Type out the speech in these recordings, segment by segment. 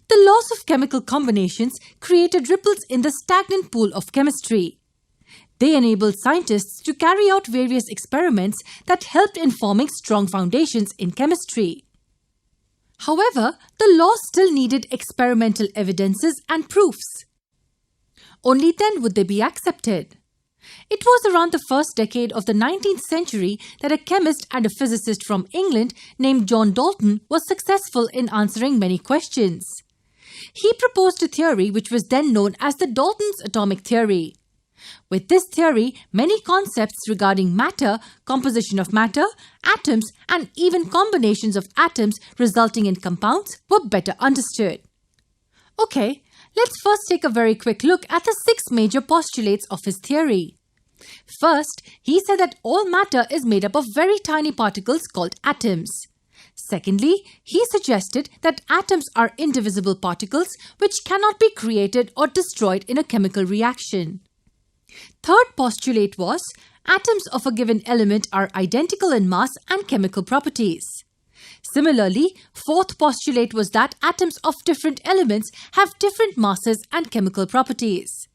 the laws of chemical combinations created ripples in the stagnant pool of chemistry. They enabled scientists to carry out various experiments that helped in forming strong foundations in chemistry. However, the laws still needed experimental evidences and proofs. Only then would they be accepted. It was around the first decade of the 19th century that a chemist and a physicist from England named John Dalton was successful in answering many questions. He proposed a theory which was then known as the Dalton's atomic theory. With this theory, many concepts regarding matter, composition of matter, atoms, and even combinations of atoms resulting in compounds were better understood. Okay, let's first take a very quick look at the 6 major postulates of his theory. First, he said that all matter is made up of very tiny particles called atoms. Secondly, he suggested that atoms are indivisible particles which cannot be created or destroyed in a chemical reaction. Third postulate was, atoms of a given element are identical in mass and chemical properties. Similarly, fourth postulate was that atoms of different elements have different masses and chemical properties.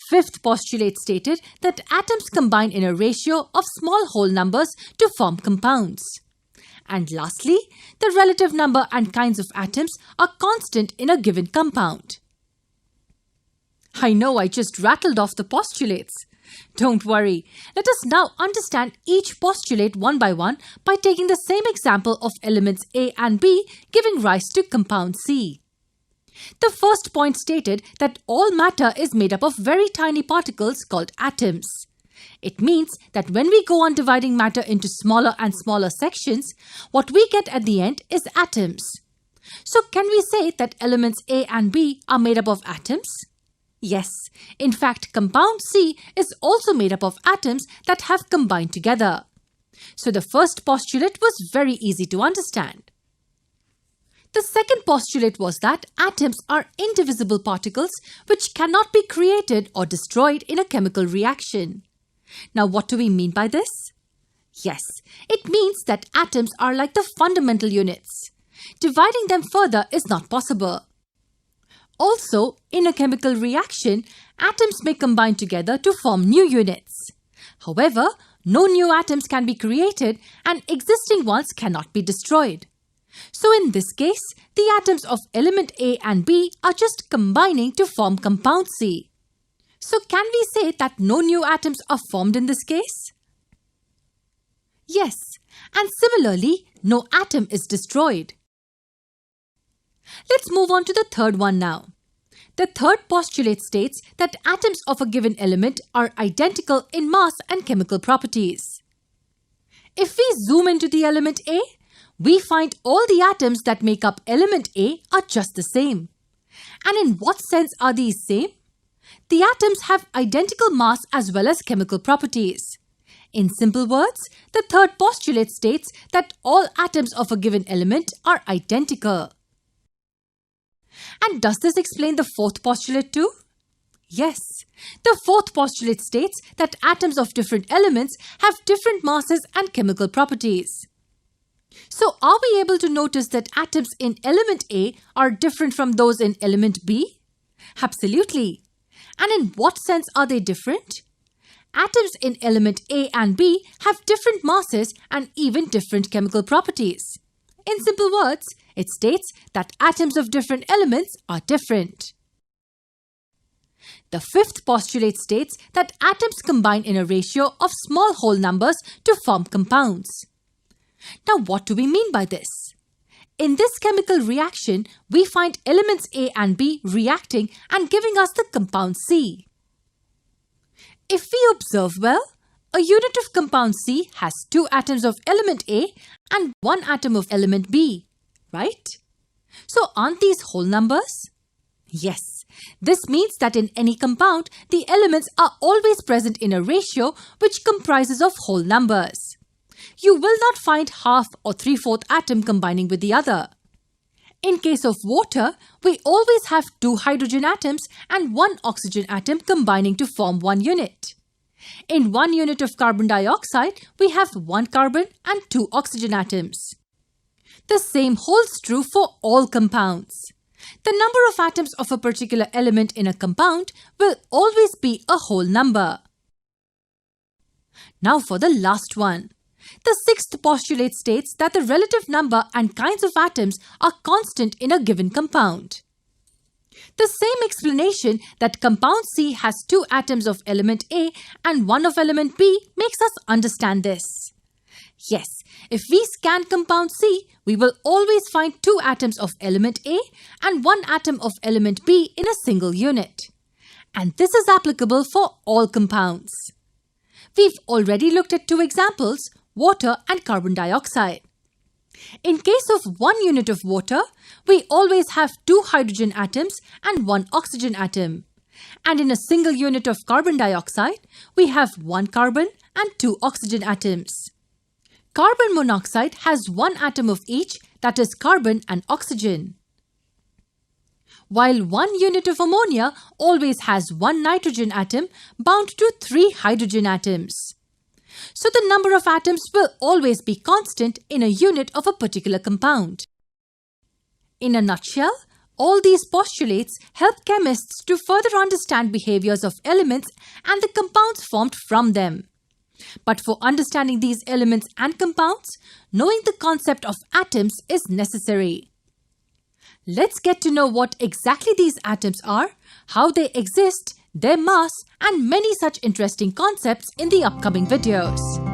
Fifth postulate stated that atoms combine in a ratio of small whole numbers to form compounds. And lastly, the relative number and kinds of atoms are constant in a given compound. I know I just rattled off the postulates. Don't worry, let us now understand each postulate one by one by taking the same example of elements A and B giving rise to compound C. The first point stated that all matter is made up of very tiny particles called atoms. It means that when we go on dividing matter into smaller and smaller sections, what we get at the end is atoms. So can we say that elements A and B are made up of atoms? Yes, in fact, compound C is also made up of atoms that have combined together. So the first postulate was very easy to understand. The second postulate was that atoms are indivisible particles which cannot be created or destroyed in a chemical reaction. Now, what do we mean by this? Yes, it means that atoms are like the fundamental units. Dividing them further is not possible. Also, in a chemical reaction, atoms may combine together to form new units. However, no new atoms can be created and existing ones cannot be destroyed. So in this case, the atoms of element A and B are just combining to form compound C. So can we say that no new atoms are formed in this case? Yes, and similarly, no atom is destroyed. Let's move on to the third one now. The third postulate states that atoms of a given element are identical in mass and chemical properties. If we zoom into the element A, we find all the atoms that make up element A are just the same. And in what sense are these same? The atoms have identical mass as well as chemical properties. In simple words, the third postulate states that all atoms of a given element are identical. And does this explain the fourth postulate too? Yes, the fourth postulate states that atoms of different elements have different masses and chemical properties. So are we able to notice that atoms in element A are different from those in element B? Absolutely. And in what sense are they different? Atoms in element A and B have different masses and even different chemical properties. In simple words, it states that atoms of different elements are different. The fifth postulate states that atoms combine in a ratio of small whole numbers to form compounds. Now, what do we mean by this? In this chemical reaction, we find elements A and B reacting and giving us the compound C. If we observe well, a unit of compound C has 2 atoms of element A and 1 atom of element B, right? So aren't these whole numbers? Yes, this means that in any compound, the elements are always present in a ratio which comprises of whole numbers. You will not find half or 3/4 atom combining with the other. In case of water, we always have 2 hydrogen atoms and 1 oxygen atom combining to form 1 unit. In 1 unit of carbon dioxide, we have 1 carbon and 2 oxygen atoms. The same holds true for all compounds. The number of atoms of a particular element in a compound will always be a whole number. Now for the last one. The sixth postulate states that the relative number and kinds of atoms are constant in a given compound. The same explanation that compound C has 2 atoms of element A and 1 of element B makes us understand this. Yes, if we scan compound C, we will always find 2 atoms of element A and 1 atom of element B in a single unit. And this is applicable for all compounds. We've already looked at 2 examples, water and carbon dioxide. In case of 1 unit of water, we always have 2 hydrogen atoms and 1 oxygen atom. And in a single unit of carbon dioxide, we have 1 carbon and 2 oxygen atoms. Carbon monoxide has 1 atom of each, that is carbon and oxygen. While 1 unit of ammonia always has 1 nitrogen atom bound to 3 hydrogen atoms. So the number of atoms will always be constant in a unit of a particular compound. In a nutshell, all these postulates help chemists to further understand behaviors of elements and the compounds formed from them. But for understanding these elements and compounds, knowing the concept of atoms is necessary. Let's get to know what exactly these atoms are, how they exist, their mass, and many such interesting concepts in the upcoming videos.